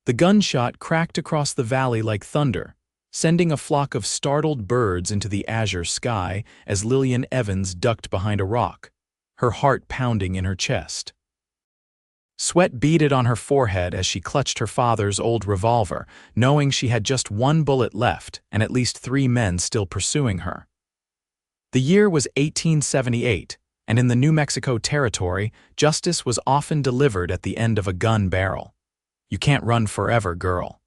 The gunshot cracked across the valley like thunder, sending a flock of startled birds into the azure sky as Lillian Evans ducked behind a rock, her heart pounding in her chest. Sweat beaded on her forehead as she clutched her father's old revolver, knowing she had just one bullet left and at least 3 men still pursuing her. The year was 1878, and in the New Mexico Territory, justice was often delivered at the end of a gun barrel. "You can't run forever, girl."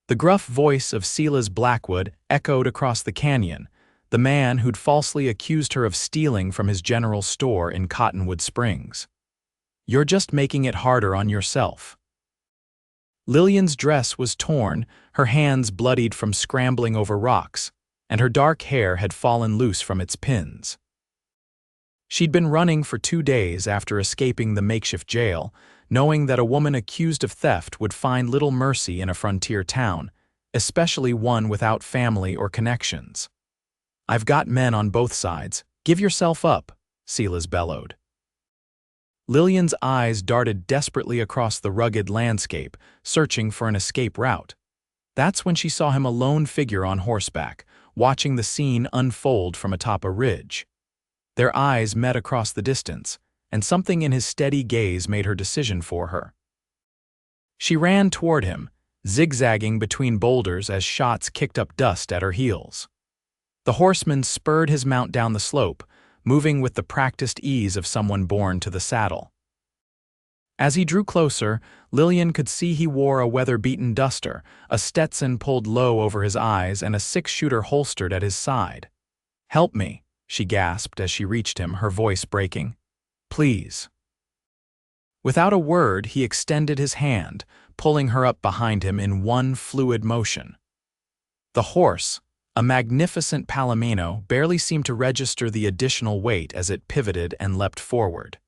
The gruff voice of Silas Blackwood echoed across the canyon, the man who'd falsely accused her of stealing from his general store in Cottonwood Springs. "You're just making it harder on yourself." Lillian's dress was torn, her hands bloodied from scrambling over rocks, and her dark hair had fallen loose from its pins. She'd been running for 2 days after escaping the makeshift jail, knowing that a woman accused of theft would find little mercy in a frontier town, especially one without family or connections. "I've got men on both sides. Give yourself up," Silas bellowed. Lillian's eyes darted desperately across the rugged landscape, searching for an escape route. That's when she saw him a lone figure on horseback, watching the scene unfold from atop a ridge. Their eyes met across the distance, and something in his steady gaze made her decision for her. She ran toward him, zigzagging between boulders as shots kicked up dust at her heels. The horseman spurred his mount down the slope, moving with the practiced ease of someone born to the saddle. As he drew closer, Lillian could see he wore a weather-beaten duster, a Stetson pulled low over his eyes, and a 6-shooter holstered at his side. "Help me," she gasped as she reached him, her voice breaking. "Please." Without a word, he extended his hand, pulling her up behind him in one fluid motion. The horse, a magnificent Palomino, barely seemed to register the additional weight as it pivoted and leapt forward.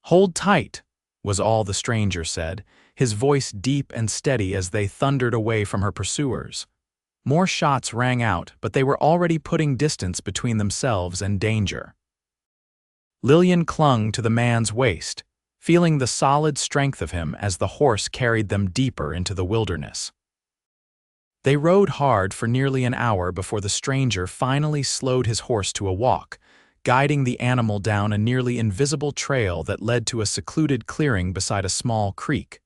"Hold tight," was all the stranger said, his voice deep and steady as they thundered away from her pursuers. More shots rang out, but they were already putting distance between themselves and danger. Lillian clung to the man's waist, feeling the solid strength of him as the horse carried them deeper into the wilderness. They rode hard for nearly an hour before the stranger finally slowed his horse to a walk, guiding the animal down a nearly invisible trail that led to a secluded clearing beside a small creek.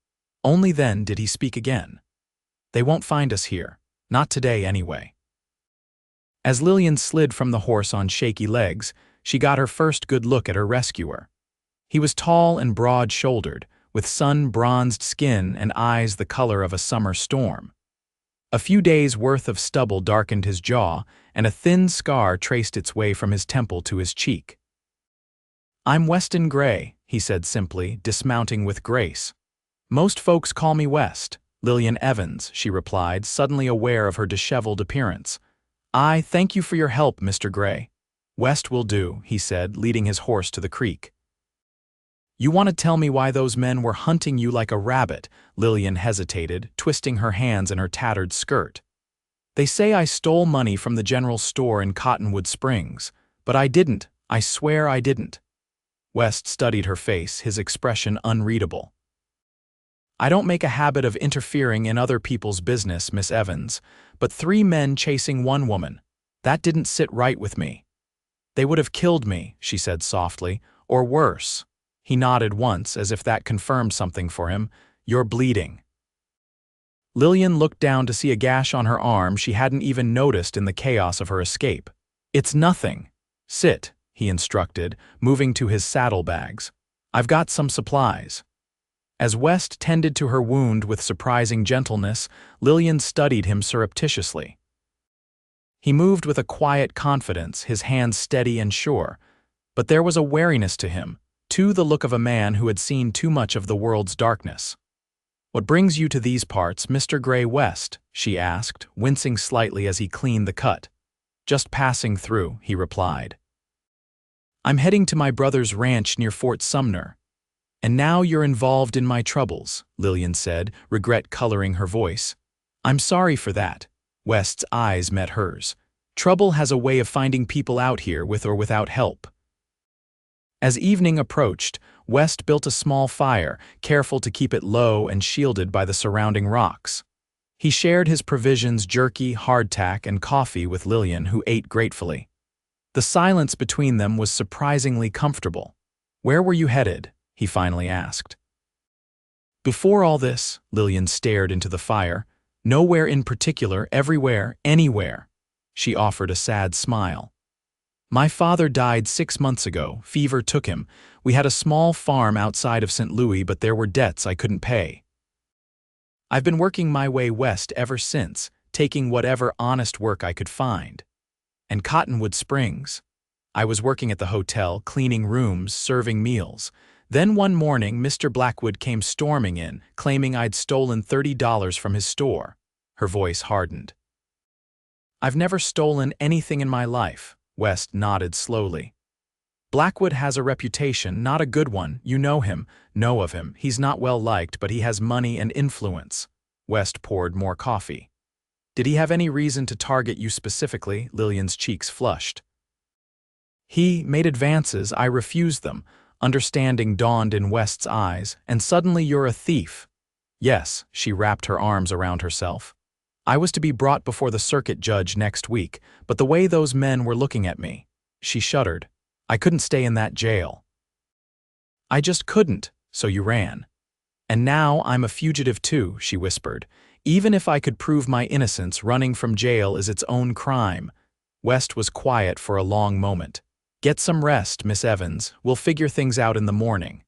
Only then did he speak again. "They won't find us here. Not today, anyway." As Lillian slid from the horse on shaky legs, she got her first good look at her rescuer. He was tall and broad-shouldered, with sun-bronzed skin and eyes the color of a summer storm. A few days' worth of stubble darkened his jaw, and a thin scar traced its way from his temple to his cheek. "I'm Weston Gray," he said simply, dismounting with grace. "Most folks call me West." "Lillian Evans," she replied, suddenly aware of her disheveled appearance. "I thank you for your help, Mr. Gray." "West will do," he said, leading his horse to the creek. "You want to tell me why those men were hunting you like a rabbit?" Lillian hesitated, twisting her hands in her tattered skirt. "They say I stole money from the general store in Cottonwood Springs, but I didn't. I swear I didn't." West studied her face, his expression unreadable. "I don't make a habit of interfering in other people's business, Miss Evans, but 3 men chasing 1 woman, that didn't sit right with me." "They would have killed me," she said softly, "or worse." He nodded once, as if that confirmed something for him. "You're bleeding." Lillian looked down to see a gash on her arm she hadn't even noticed in the chaos of her escape. "It's nothing." "Sit," he instructed, moving to his saddlebags. "I've got some supplies." As West tended to her wound with surprising gentleness, Lillian studied him surreptitiously. He moved with a quiet confidence, his hands steady and sure, but there was a wariness to him, the look of a man who had seen too much of the world's darkness. "What brings you to these parts, Mr. Gray West?" she asked, wincing slightly as he cleaned the cut. "Just passing through," he replied. "I'm heading to my brother's ranch near Fort Sumner." "And now you're involved in my troubles," Lillian said, regret coloring her voice. "I'm sorry for that." West's eyes met hers. "Trouble has a way of finding people out here with or without help." As evening approached, West built a small fire, careful to keep it low and shielded by the surrounding rocks. He shared his provisions, jerky, hardtack, and coffee with Lillian, who ate gratefully. The silence between them was surprisingly comfortable. "Where were you headed?" he finally asked. Before all this, Lillian stared into the fire. "Nowhere in particular, everywhere, anywhere." She offered a sad smile. "My father died 6 months ago. Fever took him. We had a small farm outside of St. Louis, but there were debts I couldn't pay. I've been working my way west ever since, taking whatever honest work I could find. And Cottonwood Springs. I was working at the hotel, cleaning rooms, serving meals. Then one morning, Mr. Blackwood came storming in, claiming I'd stolen $30 from his store." Her voice hardened. "I've never stolen anything in my life," West nodded slowly. "Blackwood has a reputation, not a good one. You know him, know of him. He's not well liked, but he has money and influence." West poured more coffee. "Did he have any reason to target you specifically?" Lillian's cheeks flushed. "He made advances, I refused them." Understanding dawned in West's eyes. "And suddenly you're a thief." "Yes," she wrapped her arms around herself. "I was to be brought before the circuit judge next week, but the way those men were looking at me." She shuddered. "I couldn't stay in that jail." "I just couldn't, so you ran." "And now I'm a fugitive too," she whispered. "Even if I could prove my innocence, running from jail is its own crime." West was quiet for a long moment. "Get some rest, Miss Evans. We'll figure things out in the morning."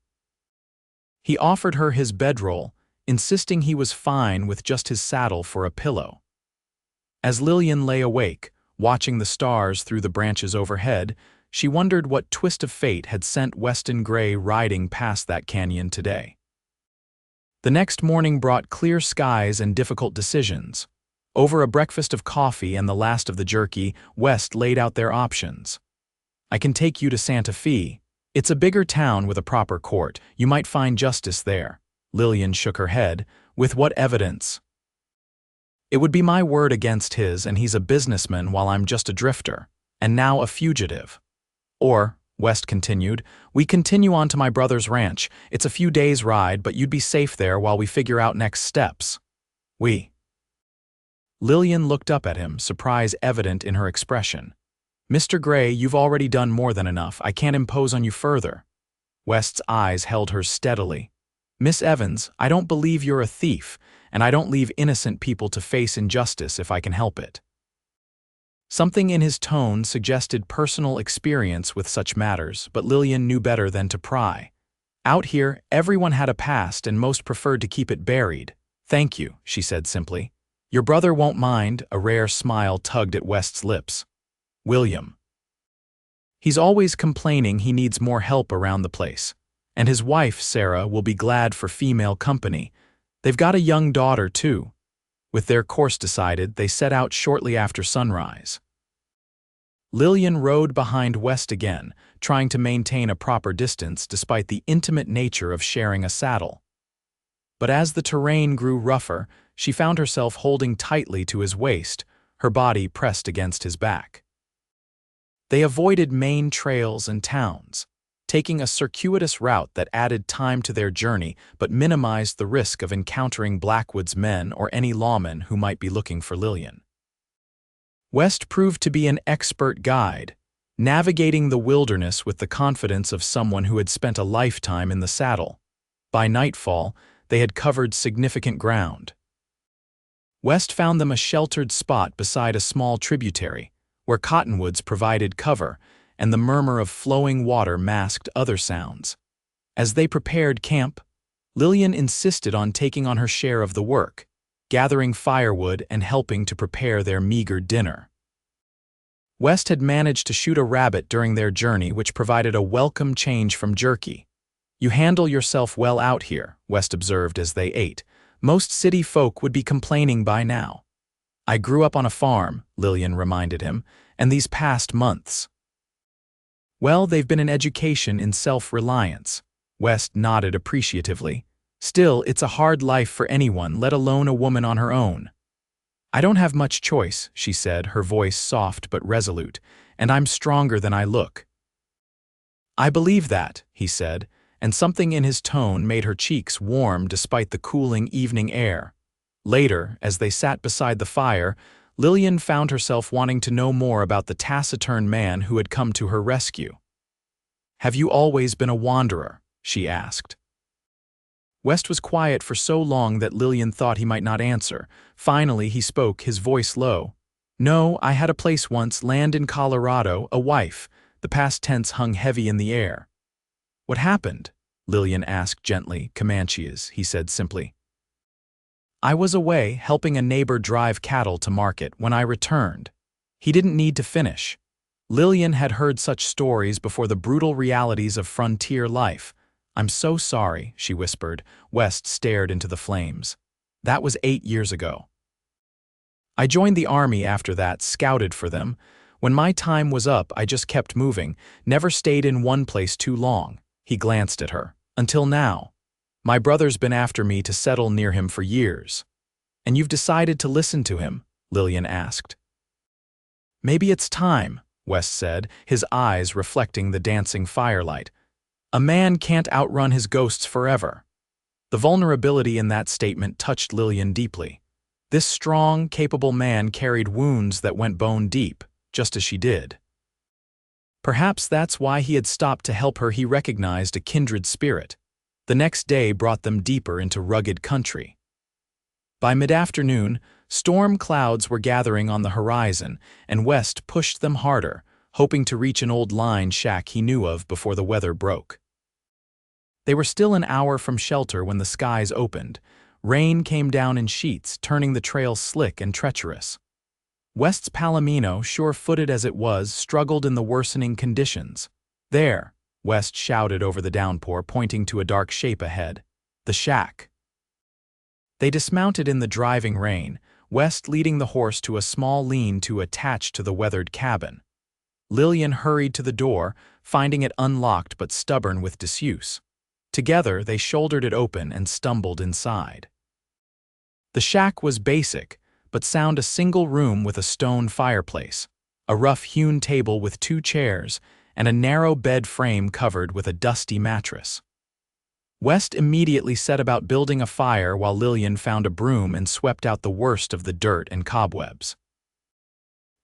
He offered her his bedroll, insisting he was fine with just his saddle for a pillow. As Lillian lay awake, watching the stars through the branches overhead, she wondered what twist of fate had sent Weston Gray riding past that canyon today. The next morning brought clear skies and difficult decisions. Over a breakfast of coffee and the last of the jerky, West laid out their options. "I can take you to Santa Fe. It's a bigger town with a proper court. You might find justice there." Lillian shook her head. "With what evidence?" "It would be my word against his, and he's a businessman while I'm just a drifter, and now a fugitive." "Or," West continued, "we continue on to my brother's ranch. It's a few days' ride, but you'd be safe there while we figure out next steps." "We." Lillian looked up at him, surprise evident in her expression. "Mr. Gray, you've already done more than enough. I can't impose on you further." West's eyes held hers steadily. "Miss Evans, I don't believe you're a thief, and I don't leave innocent people to face injustice if I can help it." Something in his tone suggested personal experience with such matters, but Lillian knew better than to pry. Out here, everyone had a past and most preferred to keep it buried. "Thank you," she said simply. "Your brother won't mind." A rare smile tugged at West's lips. "William. He's always complaining he needs more help around the place. And his wife, Sarah, will be glad for female company. They've got a young daughter, too." With their course decided, they set out shortly after sunrise. Lillian rode behind West again, trying to maintain a proper distance despite the intimate nature of sharing a saddle. But as the terrain grew rougher, she found herself holding tightly to his waist, her body pressed against his back. They avoided main trails and towns, taking a circuitous route that added time to their journey but minimized the risk of encountering Blackwood's men or any lawmen who might be looking for Lillian. West proved to be an expert guide, navigating the wilderness with the confidence of someone who had spent a lifetime in the saddle. By nightfall, they had covered significant ground. West found them a sheltered spot beside a small tributary, where cottonwoods provided cover, and the murmur of flowing water masked other sounds. As they prepared camp, Lillian insisted on taking on her share of the work, gathering firewood and helping to prepare their meager dinner. West had managed to shoot a rabbit during their journey, which provided a welcome change from jerky. "You handle yourself well out here," West observed as they ate. "Most city folk would be complaining by now." "I grew up on a farm," Lillian reminded him, "and these past months." "Well, they've been an education in self-reliance." West nodded appreciatively. "Still, it's a hard life for anyone, let alone a woman on her own." "I don't have much choice," she said, her voice soft but resolute, "and I'm stronger than I look." "I believe that," he said, and something in his tone made her cheeks warm despite the cooling evening air. Later, as they sat beside the fire, Lillian found herself wanting to know more about the taciturn man who had come to her rescue. "Have you always been a wanderer?" she asked. West was quiet for so long that Lillian thought he might not answer. Finally, he spoke, his voice low. "No, I had a place once, land in Colorado, a wife." The past tense hung heavy in the air. "What happened?" Lillian asked gently. "Comanches," he said simply. "I was away, helping a neighbor drive cattle to market when I returned." He didn't need to finish. Lillian had heard such stories before, the brutal realities of frontier life. "I'm so sorry," she whispered. West stared into the flames. "That was 8 years ago. I joined the army after that, scouted for them. When my time was up, I just kept moving, never stayed in one place too long." He glanced at her. "Until now. My brother's been after me to settle near him for years." "And you've decided to listen to him?" Lillian asked. "Maybe it's time," West said, his eyes reflecting the dancing firelight. "A man can't outrun his ghosts forever." The vulnerability in that statement touched Lillian deeply. This strong, capable man carried wounds that went bone deep, just as she did. Perhaps that's why he had stopped to help her. He recognized a kindred spirit. The next day brought them deeper into rugged country. By mid-afternoon, storm clouds were gathering on the horizon, and West pushed them harder, hoping to reach an old line shack he knew of before the weather broke. They were still an hour from shelter when the skies opened. Rain came down in sheets, turning the trail slick and treacherous. West's Palomino, sure-footed as it was, struggled in the worsening conditions. "There," West shouted over the downpour, pointing to a dark shape ahead. "The shack." They dismounted in the driving rain, West leading the horse to a small lean-to attached to the weathered cabin. Lillian hurried to the door, finding it unlocked but stubborn with disuse. Together, they shouldered it open and stumbled inside. The shack was basic, but sound: a single room with a stone fireplace, a rough-hewn table with 2 chairs, and a narrow bed frame covered with a dusty mattress. West immediately set about building a fire while Lillian found a broom and swept out the worst of the dirt and cobwebs.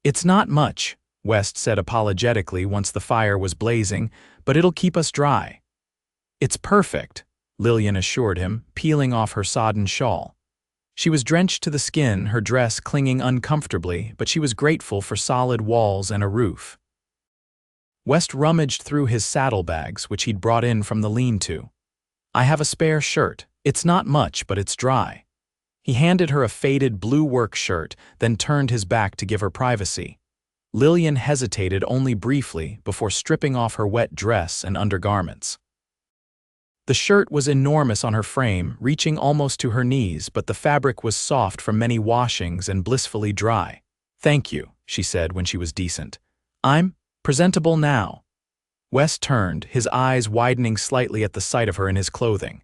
"It's not much," West said apologetically once the fire was blazing, "but it'll keep us dry." "It's perfect," Lillian assured him, peeling off her sodden shawl. She was drenched to the skin, her dress clinging uncomfortably, but she was grateful for solid walls and a roof. West rummaged through his saddlebags, which he'd brought in from the lean-to. "I have a spare shirt. It's not much, but it's dry." He handed her a faded blue work shirt, then turned his back to give her privacy. Lillian hesitated only briefly before stripping off her wet dress and undergarments. The shirt was enormous on her frame, reaching almost to her knees, but the fabric was soft from many washings and blissfully dry. "Thank you," she said when she was decent. "I'm presentable now." West turned, his eyes widening slightly at the sight of her in his clothing.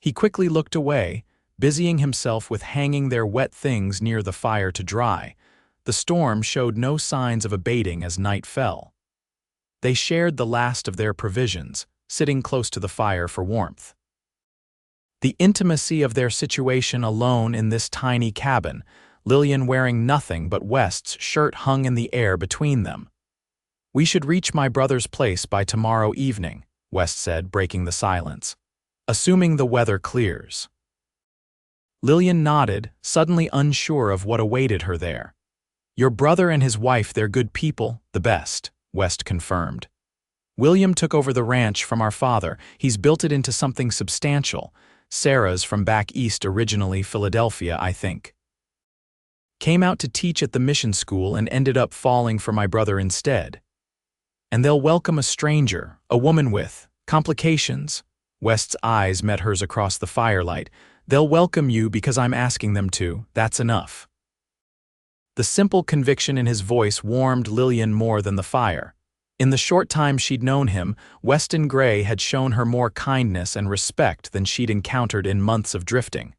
He quickly looked away, busying himself with hanging their wet things near the fire to dry. The storm showed no signs of abating as night fell. They shared the last of their provisions, sitting close to the fire for warmth. The intimacy of their situation alone in this tiny cabin, Lillian wearing nothing but West's shirt hung in the air between them. "We should reach my brother's place by tomorrow evening," West said, breaking the silence. "Assuming the weather clears." Lillian nodded, suddenly unsure of what awaited her there. "Your brother and his wife, they're good people, the best," West confirmed. "William took over the ranch from our father. He's built it into something substantial. Sarah's from back east, originally Philadelphia, I think. Came out to teach at the mission school and ended up falling for my brother instead. And they'll welcome a stranger, a woman with complications." West's eyes met hers across the firelight. "They'll welcome you because I'm asking them to. That's enough." The simple conviction in his voice warmed Lillian more than the fire. In the short time she'd known him, Weston Gray had shown her more kindness and respect than she'd encountered in months of drifting.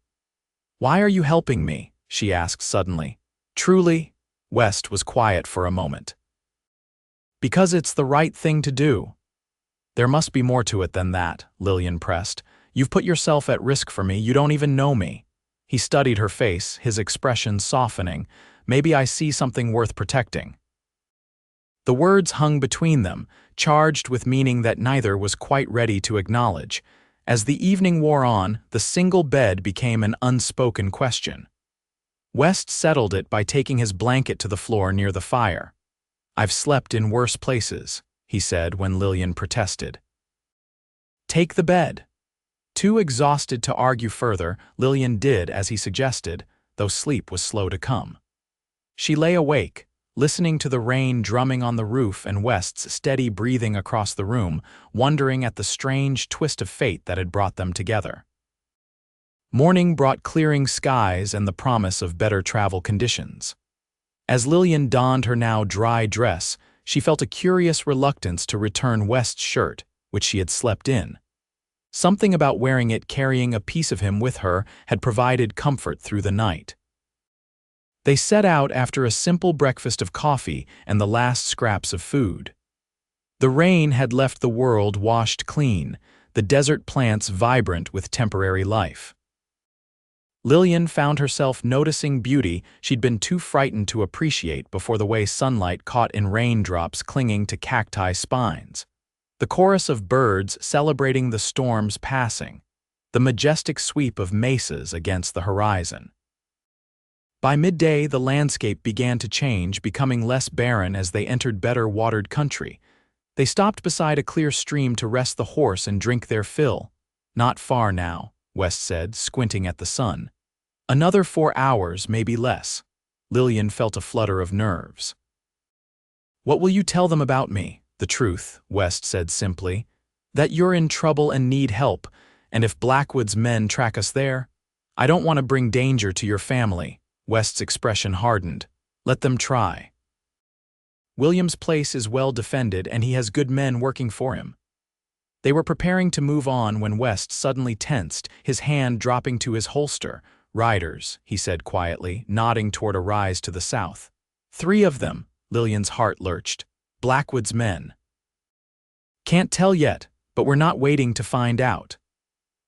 "Why are you helping me?" she asked suddenly. "Truly?" West was quiet for a moment. "Because it's the right thing to do." There must be more to it than that, Lillian pressed. You've put yourself at risk for me, you don't even know me. He studied her face, his expression softening. Maybe I see something worth protecting. The words hung between them, charged with meaning that neither was quite ready to acknowledge. As the evening wore on, the single bed became an unspoken question. West settled it by taking his blanket to the floor near the fire. I've slept in worse places, he said when Lillian protested. Take the bed. Too exhausted to argue further, Lillian did as he suggested, though sleep was slow to come. She lay awake, listening to the rain drumming on the roof and West's steady breathing across the room, wondering at the strange twist of fate that had brought them together. Morning brought clearing skies and the promise of better travel conditions. As Lillian donned her now dry dress, she felt a curious reluctance to return West's shirt, which she had slept in. Something about wearing it, carrying a piece of him with her, had provided comfort through the night. They set out after a simple breakfast of coffee and the last scraps of food. The rain had left the world washed clean, the desert plants vibrant with temporary life. Lillian found herself noticing beauty she'd been too frightened to appreciate before, the way sunlight caught in raindrops clinging to cacti spines, the chorus of birds celebrating the storm's passing, the majestic sweep of mesas against the horizon. By midday, the landscape began to change, becoming less barren as they entered better watered country. They stopped beside a clear stream to rest the horse and drink their fill. Not far now, West said, squinting at the sun. Another 4 hours, maybe less. Lillian felt a flutter of nerves. What will you tell them about me? The truth, West said simply. That you're in trouble and need help, and if Blackwood's men track us there, I don't want to bring danger to your family. West's expression hardened. Let them try. William's place is well defended and he has good men working for him. They were preparing to move on when West suddenly tensed, his hand dropping to his holster. Riders, he said quietly, nodding toward a rise to the south. 3 of them, Lillian's heart lurched. Blackwood's men. Can't tell yet, but we're not waiting to find out.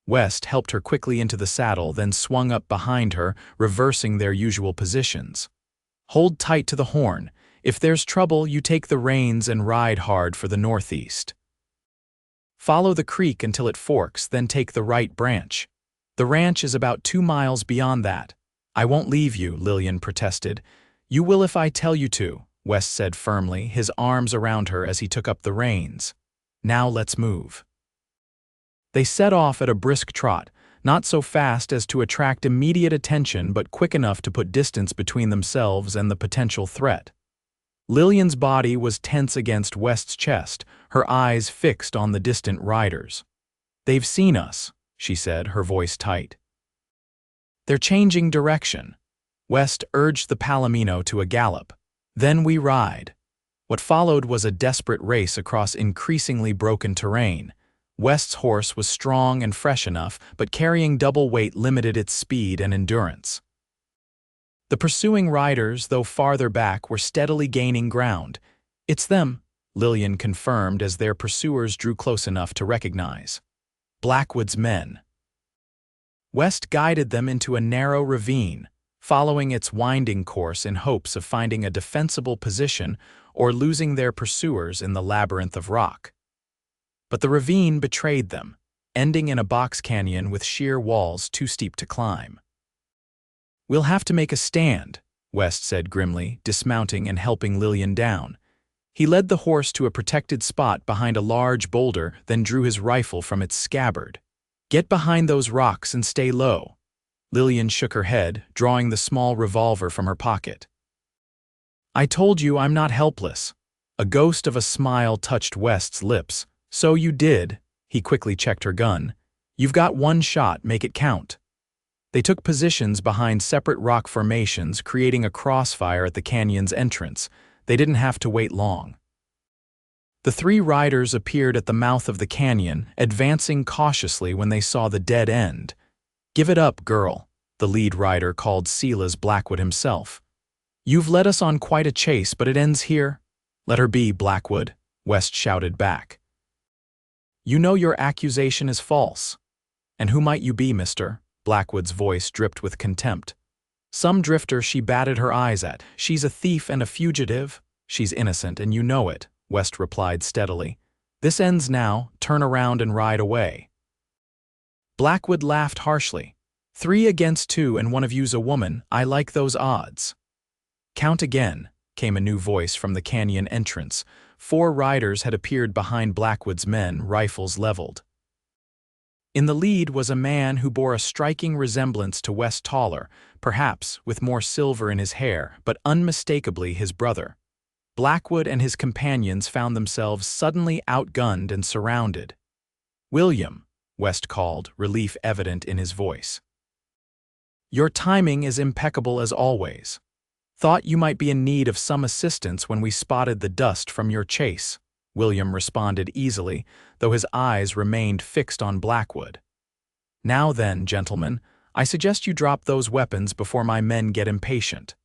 West helped her quickly into the saddle, then swung up behind her, reversing their usual positions. Hold tight to the horn. If there's trouble, you take the reins and ride hard for the northeast. Follow the creek until it forks, then take the right branch. The ranch is about 2 miles beyond that. I won't leave you, Lillian protested. You will if I tell you to, West said firmly, his arms around her as he took up the reins. Now let's move. They set off at a brisk trot, not so fast as to attract immediate attention but quick enough to put distance between themselves and the potential threat. Lillian's body was tense against West's chest, her eyes fixed on the distant riders. They've seen us, she said, her voice tight. They're changing direction. West urged the Palomino to a gallop. Then we ride. What followed was a desperate race across increasingly broken terrain. West's horse was strong and fresh enough, but carrying double weight limited its speed and endurance. The pursuing riders, though farther back, were steadily gaining ground. It's them, Lillian confirmed as their pursuers drew close enough to recognize. Blackwood's men. West guided them into a narrow ravine, following its winding course in hopes of finding a defensible position or losing their pursuers in the labyrinth of rock. But the ravine betrayed them, ending in a box canyon with sheer walls too steep to climb. We'll have to make a stand, West said grimly, dismounting and helping Lillian down. He led the horse to a protected spot behind a large boulder, then drew his rifle from its scabbard. Get behind those rocks and stay low. Lillian shook her head, drawing the small revolver from her pocket. I told you I'm not helpless. A ghost of a smile touched West's lips. So you did. He quickly checked her gun. You've got 1 shot, make it count. They took positions behind separate rock formations, creating a crossfire at the canyon's entrance. They didn't have to wait long. The 3 riders appeared at the mouth of the canyon, advancing cautiously when they saw the dead end. Give it up, girl, the lead rider called Silas Blackwood himself. You've led us on quite a chase, but it ends here. Let her be, Blackwood, West shouted back. You know your accusation is false. And who might you be, mister? Blackwood's voice dripped with contempt. Some drifter she batted her eyes at. She's a thief and a fugitive. She's innocent, and you know it, West replied steadily. This ends now. Turn around and ride away. Blackwood laughed harshly. 3 against 2, and one of you's a woman. I like those odds. Count again, came a new voice from the canyon entrance. 4 riders had appeared behind Blackwood's men, rifles leveled. In the lead was a man who bore a striking resemblance to West, taller, perhaps with more silver in his hair, but unmistakably his brother. Blackwood and his companions found themselves suddenly outgunned and surrounded. "William," West called, relief evident in his voice. "Your timing is impeccable as always. Thought you might be in need of some assistance when we spotted the dust from your chase," William responded easily, though his eyes remained fixed on Blackwood. "Now then, gentlemen, I suggest you drop those weapons before my men get impatient."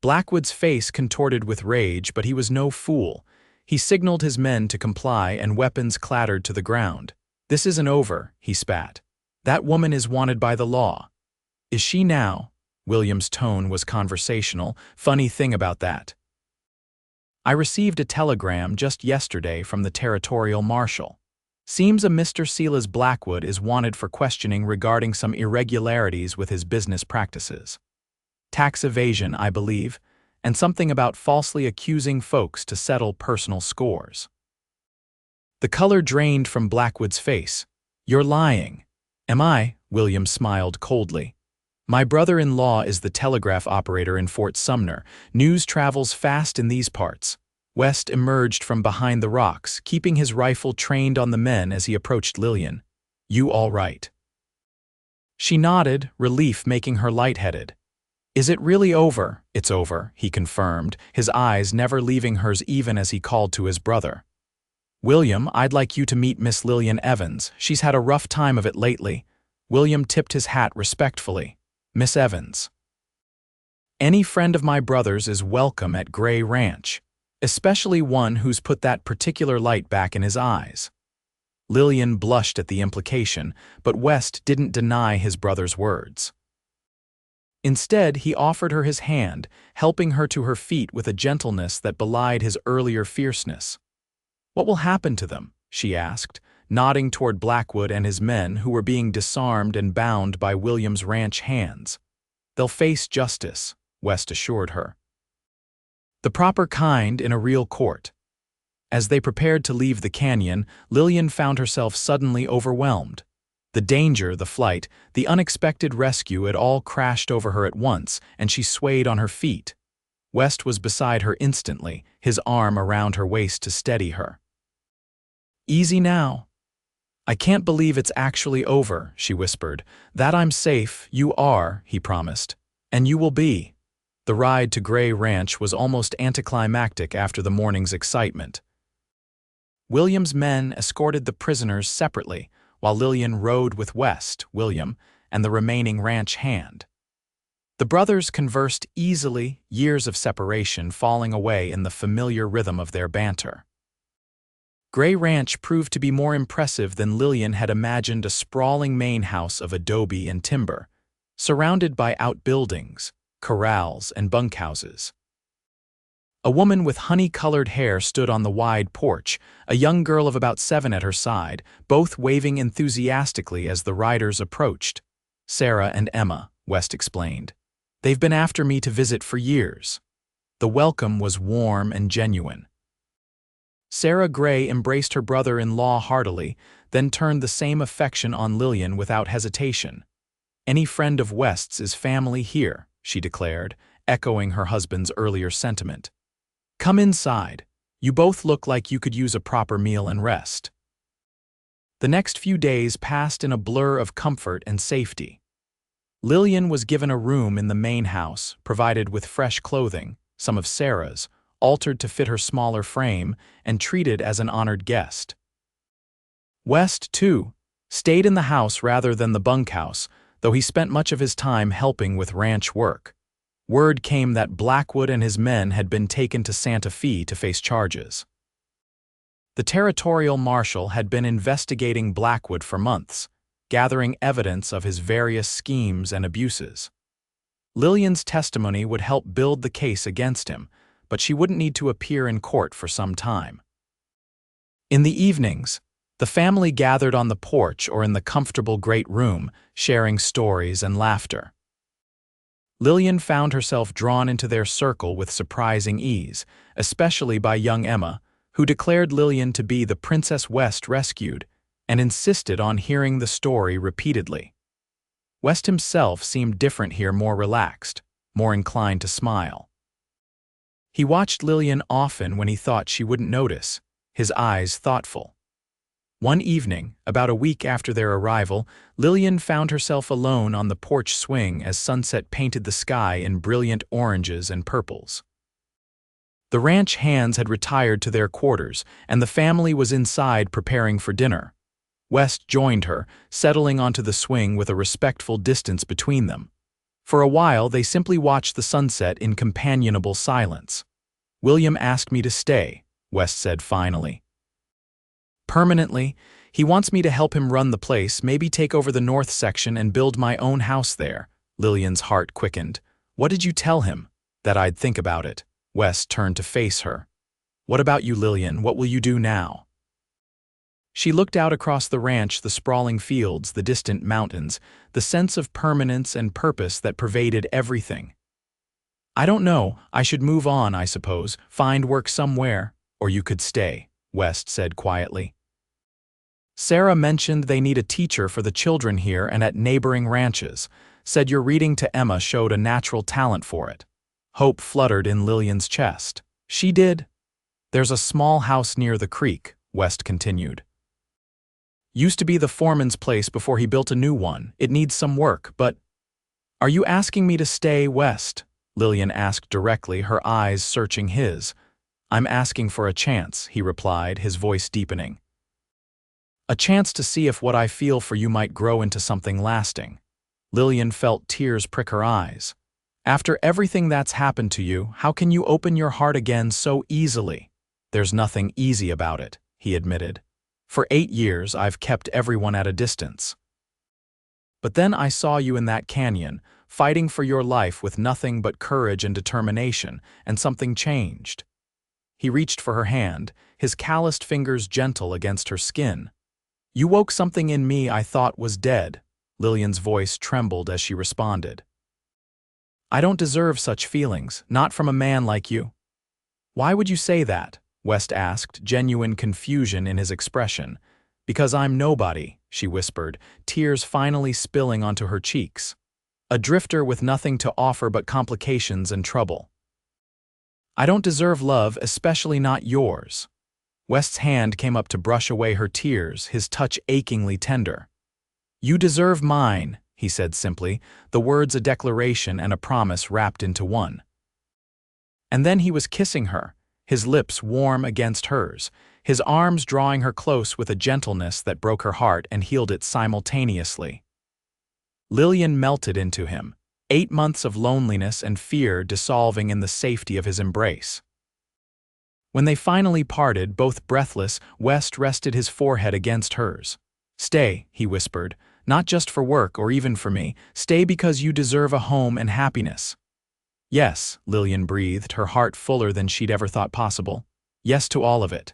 Blackwood's face contorted with rage, but he was no fool. He signaled his men to comply, and weapons clattered to the ground. "This isn't over," he spat. "That woman is wanted by the law." "Is she now?" William's tone was conversational. "Funny thing about that. I received a telegram just yesterday from the territorial marshal. Seems a Mr. Silas Blackwood is wanted for questioning regarding some irregularities with his business practices. Tax evasion, I believe, and something about falsely accusing folks to settle personal scores." The color drained from Blackwood's face. "You're lying." "Am I?" William smiled coldly. "My brother-in-law is the telegraph operator in Fort Sumner. News travels fast in these parts." West emerged from behind the rocks, keeping his rifle trained on the men as he approached Lillian. "You all right?" She nodded, relief making her lightheaded. "Is it really over?" "It's over," he confirmed, his eyes never leaving hers even as he called to his brother. "William, I'd like you to meet Miss Lillian Evans. She's had a rough time of it lately." William tipped his hat respectfully. "Miss Evans. Any friend of my brother's is welcome at Gray Ranch, especially one who's put that particular light back in his eyes." Lillian blushed at the implication, but West didn't deny his brother's words. Instead, he offered her his hand, helping her to her feet with a gentleness that belied his earlier fierceness. "What will happen to them?" she asked, nodding toward Blackwood and his men who were being disarmed and bound by William's ranch hands. "They'll face justice," West assured her. "The proper kind in a real court." As they prepared to leave the canyon, Lillian found herself suddenly overwhelmed. The danger, the flight, the unexpected rescue, it all crashed over her at once, and she swayed on her feet. West was beside her instantly, his arm around her waist to steady her. "Easy now." "I can't believe it's actually over," she whispered. "That I'm safe, you are," he promised. "And you will be." The ride to Gray Ranch was almost anticlimactic after the morning's excitement. William's men escorted the prisoners separately, while Lillian rode with West, William, and the remaining ranch hand. The brothers conversed easily, years of separation falling away in the familiar rhythm of their banter. Gray Ranch proved to be more impressive than Lillian had imagined, a sprawling main house of adobe and timber, surrounded by outbuildings, corrals, and bunkhouses. A woman with honey-colored hair stood on the wide porch, a young girl of about 7 at her side, both waving enthusiastically as the riders approached. "Sarah and Emma," West explained. "They've been after me to visit for years." The welcome was warm and genuine. Sarah Gray embraced her brother-in-law heartily, then turned the same affection on Lillian without hesitation. "Any friend of West's is family here," she declared, echoing her husband's earlier sentiment. "Come inside. You both look like you could use a proper meal and rest." The next few days passed in a blur of comfort and safety. Lillian was given a room in the main house, provided with fresh clothing, some of Sarah's, altered to fit her smaller frame, and treated as an honored guest. West, too, stayed in the house rather than the bunkhouse, though he spent much of his time helping with ranch work. Word came that Blackwood and his men had been taken to Santa Fe to face charges. The territorial marshal had been investigating Blackwood for months, gathering evidence of his various schemes and abuses. Lillian's testimony would help build the case against him, but she wouldn't need to appear in court for some time. In the evenings, the family gathered on the porch or in the comfortable great room, sharing stories and laughter. Lillian found herself drawn into their circle with surprising ease, especially by young Emma, who declared Lillian to be the Princess West rescued and insisted on hearing the story repeatedly. West himself seemed different here, more relaxed, more inclined to smile. He watched Lillian often when he thought she wouldn't notice, his eyes thoughtful. One evening, about a week after their arrival, Lillian found herself alone on the porch swing as sunset painted the sky in brilliant oranges and purples. The ranch hands had retired to their quarters, and the family was inside preparing for dinner. West joined her, settling onto the swing with a respectful distance between them. For a while, they simply watched the sunset in companionable silence. "William asked me to stay," West said finally. "Permanently. He wants me to help him run the place, maybe take over the north section and build my own house there." Lillian's heart quickened. "What did you tell him?" "That I'd think about it." West turned to face her. "What about you, Lillian? What will you do now?" She looked out across the ranch, the sprawling fields, the distant mountains, the sense of permanence and purpose that pervaded everything. "I don't know. I should move on, I suppose, find work somewhere, or you could stay," West said quietly. "Sarah mentioned they need a teacher for the children here and at neighboring ranches, said your reading to Emma showed a natural talent for it." Hope fluttered in Lillian's chest. "She did." "There's a small house near the creek," West continued. "Used to be the foreman's place before he built a new one. It needs some work, but—" "Are you asking me to stay, West?" Lillian asked directly, her eyes searching his. "I'm asking for a chance," he replied, his voice deepening. "A chance to see if what I feel for you might grow into something lasting." Lillian felt tears prick her eyes. "After everything that's happened to you, how can you open your heart again so easily?" "There's nothing easy about it," he admitted. "For 8 years, I've kept everyone at a distance. But then I saw you in that canyon, fighting for your life with nothing but courage and determination, and something changed." He reached for her hand, his calloused fingers gentle against her skin. "You woke something in me I thought was dead." Lillian's voice trembled as she responded. "I don't deserve such feelings, not from a man like you." "Why would you say that?" West asked, genuine confusion in his expression. "Because I'm nobody," she whispered, tears finally spilling onto her cheeks. "A drifter with nothing to offer but complications and trouble. I don't deserve love, especially not yours." West's hand came up to brush away her tears, his touch achingly tender. "You deserve mine," he said simply, the words a declaration and a promise wrapped into one. And then he was kissing her, his lips warm against hers, his arms drawing her close with a gentleness that broke her heart and healed it simultaneously. Lillian melted into him, 8 months of loneliness and fear dissolving in the safety of his embrace. When they finally parted, both breathless, West rested his forehead against hers. "Stay," he whispered, "not just for work or even for me. Stay because you deserve a home and happiness." "Yes," Lillian breathed, her heart fuller than she'd ever thought possible. "Yes to all of it."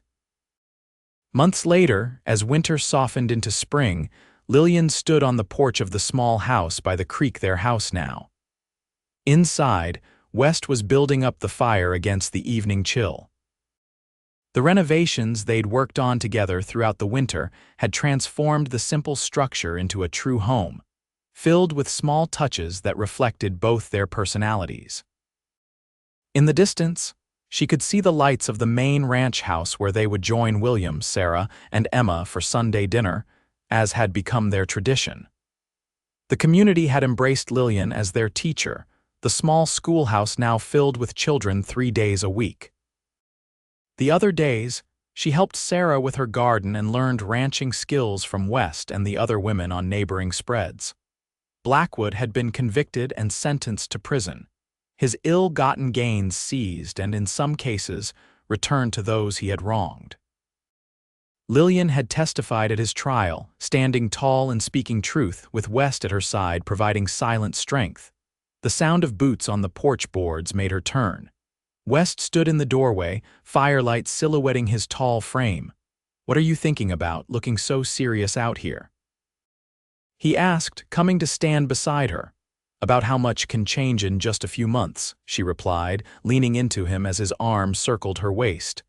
Months later, as winter softened into spring, Lillian stood on the porch of the small house by the creek, their house now. Inside, West was building up the fire against the evening chill. The renovations they'd worked on together throughout the winter had transformed the simple structure into a true home, filled with small touches that reflected both their personalities. In the distance, she could see the lights of the main ranch house where they would join William, Sarah, and Emma for Sunday dinner, as had become their tradition. The community had embraced Lillian as their teacher, the small schoolhouse now filled with children 3 days a week. The other days, she helped Sarah with her garden and learned ranching skills from West and the other women on neighboring spreads. Blackwood had been convicted and sentenced to prison, his ill-gotten gains seized and, in some cases, returned to those he had wronged. Lillian had testified at his trial, standing tall and speaking truth, with West at her side providing silent strength. The sound of boots on the porch boards made her turn. West stood in the doorway, firelight silhouetting his tall frame. "What are you thinking about, looking so serious out here?" he asked, coming to stand beside her. "About how much can change in just a few months," she replied, leaning into him as his arm circled her waist.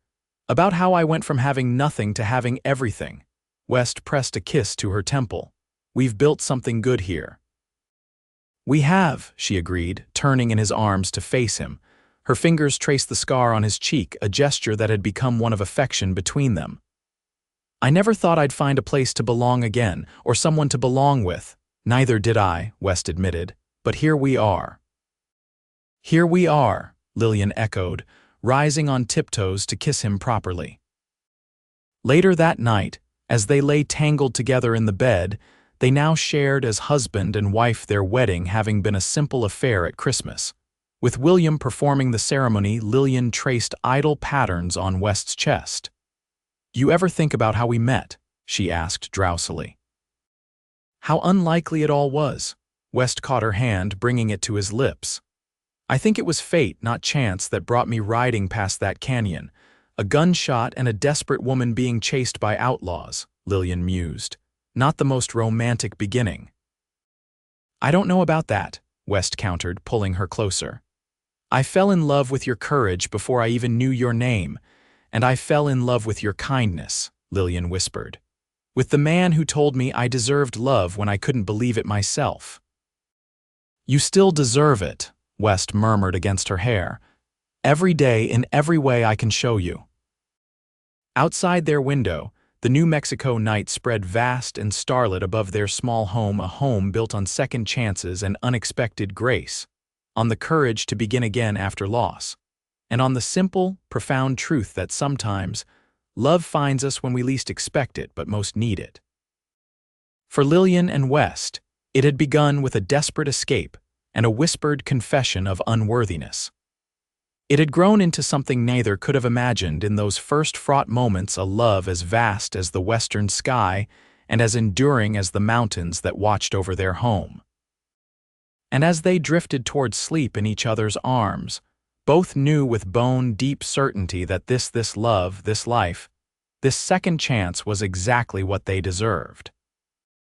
"About how I went from having nothing to having everything." West pressed a kiss to her temple. "We've built something good here." "We have," she agreed, turning in his arms to face him. Her fingers traced the scar on his cheek, a gesture that had become one of affection between them. "I never thought I'd find a place to belong again, or someone to belong with." "Neither did I," West admitted, "but here we are." "Here we are," Lillian echoed, rising on tiptoes to kiss him properly. Later that night, as they lay tangled together in the bed, they now shared as husband and wife, their wedding having been a simple affair at Christmas. With William performing the ceremony, Lillian traced idle patterns on West's chest. "You ever think about how we met?" she asked drowsily. "How unlikely it all was." West caught her hand, bringing it to his lips. "I think it was fate, not chance, that brought me riding past that canyon. A gunshot and a desperate woman being chased by outlaws," Lillian mused. "Not the most romantic beginning." "I don't know about that," West countered, pulling her closer. "I fell in love with your courage before I even knew your name, and I fell in love with your kindness," Lillian whispered. "With the man who told me I deserved love when I couldn't believe it myself." "You still deserve it," West murmured against her hair. "Every day, in every way I can show you." Outside their window, the New Mexico night spread vast and starlit above their small home, a home built on second chances and unexpected grace, on the courage to begin again after loss, and on the simple, profound truth that sometimes love finds us when we least expect it but most need it. For Lillian and West, it had begun with a desperate escape and a whispered confession of unworthiness. It had grown into something neither could have imagined in those first fraught moments, a love as vast as the western sky and as enduring as the mountains that watched over their home. And as they drifted toward sleep in each other's arms, both knew with bone-deep certainty that this love, this life, this second chance was exactly what they deserved.